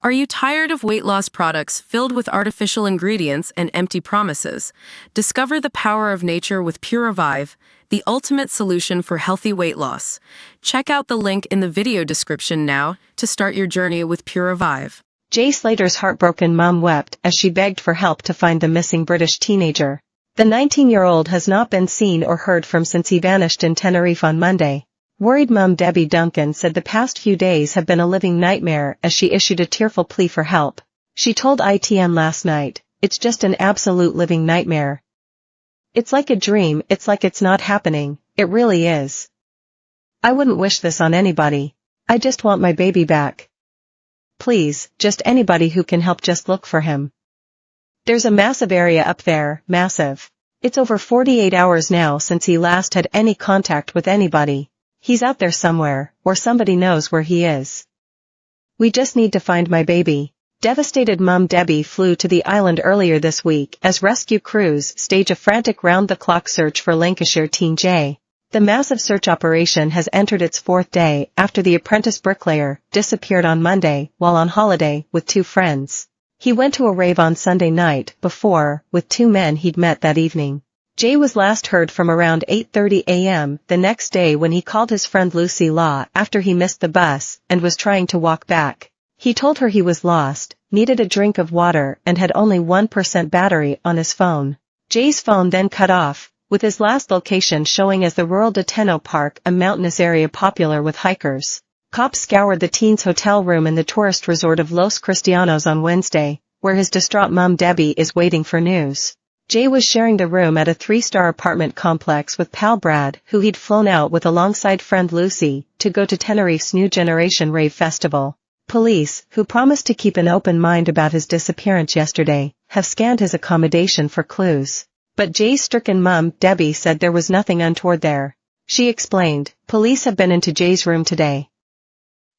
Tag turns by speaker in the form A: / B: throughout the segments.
A: Are you tired of weight loss products filled with artificial ingredients and empty promises? Discover the power of nature with Pure Revive, the ultimate solution for healthy weight loss. Check out the link in the video description now to start your journey with Pure Revive.
B: Jay Slater's heartbroken mom wept as she begged for help to find the missing British teenager. The 19-year-old has not been seen or heard from since he vanished in Tenerife on Monday. Worried mum Debbie Duncan said the past few days have been a living nightmare as she issued a tearful plea for help. She told ITN last night, "It's just an absolute living nightmare. It's like a dream, it's like it's not happening, it really is. I wouldn't wish this on anybody. I just want my baby back. Please, just anybody who can help, just look for him. There's a massive area up there, massive. It's over 48 hours now since he last had any contact with anybody. He's out there somewhere, or somebody knows where he is. We just need to find my baby." Devastated mum Debbie flew to the island earlier this week as rescue crews stage a frantic round-the-clock search for Lancashire teen Jay. The massive search operation has entered its fourth day after the apprentice bricklayer disappeared on Monday while on holiday with two friends. He went to a rave on Sunday night before, with two men he'd met that evening. Jay was last heard from around 8:30 a.m. the next day when he called his friend Lucy Law after he missed the bus and was trying to walk back. He told her he was lost, needed a drink of water and had only 1% battery on his phone. Jay's phone then cut off, with his last location showing as the rural Deteno Park, a mountainous area popular with hikers. Cops scoured the teen's hotel room in the tourist resort of Los Cristianos on Wednesday, where his distraught mum Debbie is waiting for news. Jay was sharing the room at a 3-star apartment complex with pal Brad, who he'd flown out with alongside friend Lucy, to go to Tenerife's New Generation Rave Festival. Police, who promised to keep an open mind about his disappearance yesterday, have scanned his accommodation for clues. But Jay's stricken mum, Debbie, said there was nothing untoward there. She explained, "Police have been into Jay's room today.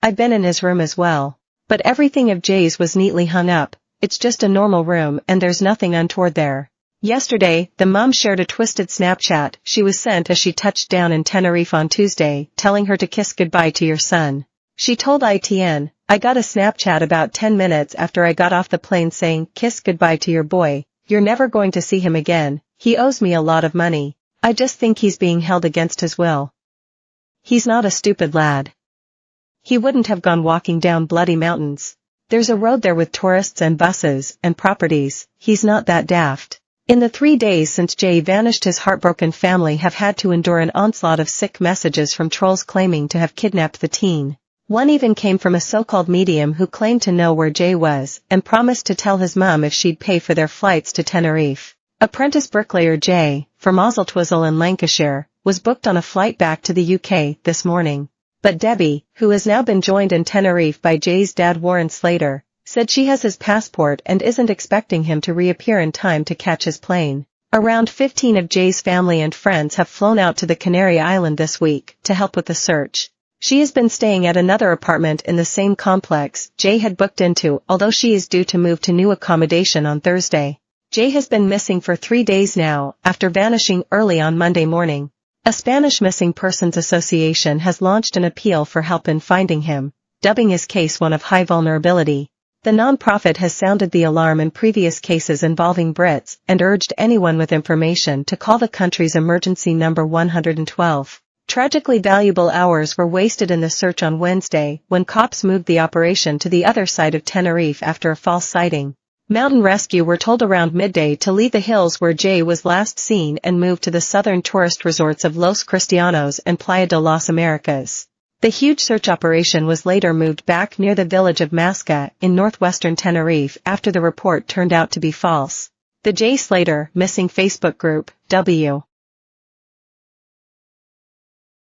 B: I've been in his room as well. But everything of Jay's was neatly hung up. It's just a normal room and there's nothing untoward there." Yesterday, the mum shared a twisted Snapchat she was sent as she touched down in Tenerife on Tuesday, telling her to kiss goodbye to your son. She told ITN, "I got a Snapchat about 10 minutes after I got off the plane saying, 'Kiss goodbye to your boy. You're never going to see him again. He owes me a lot of money. I just think he's being held against his will. He's not a stupid lad. He wouldn't have gone walking down bloody mountains. There's a road there with tourists and buses and properties. He's not that daft." In the 3 days since Jay vanished, his heartbroken family have had to endure an onslaught of sick messages from trolls claiming to have kidnapped the teen. One even came from a so-called medium who claimed to know where Jay was and promised to tell his mum if she'd pay for their flights to Tenerife. Apprentice bricklayer Jay, from Oswaldtwistle in Lancashire, was booked on a flight back to the UK this morning. But Debbie, who has now been joined in Tenerife by Jay's dad Warren Slater, said she has his passport and isn't expecting him to reappear in time to catch his plane. Around 15 of Jay's family and friends have flown out to the Canary Island this week to help with the search. She has been staying at another apartment in the same complex Jay had booked into, although she is due to move to new accommodation on Thursday. Jay has been missing for 3 days now, after vanishing early on Monday morning. A Spanish Missing Persons Association has launched an appeal for help in finding him, dubbing his case one of high vulnerability. The non-profit has sounded the alarm in previous cases involving Brits and urged anyone with information to call the country's emergency number 112. Tragically, valuable hours were wasted in the search on Wednesday when cops moved the operation to the other side of Tenerife after a false sighting. Mountain Rescue were told around midday to leave the hills where Jay was last seen and move to the southern tourist resorts of Los Cristianos and Playa de las Americas. The huge search operation was later moved back near the village of Masca in northwestern Tenerife after the report turned out to be false. The Jay Slater Missing Facebook group, W.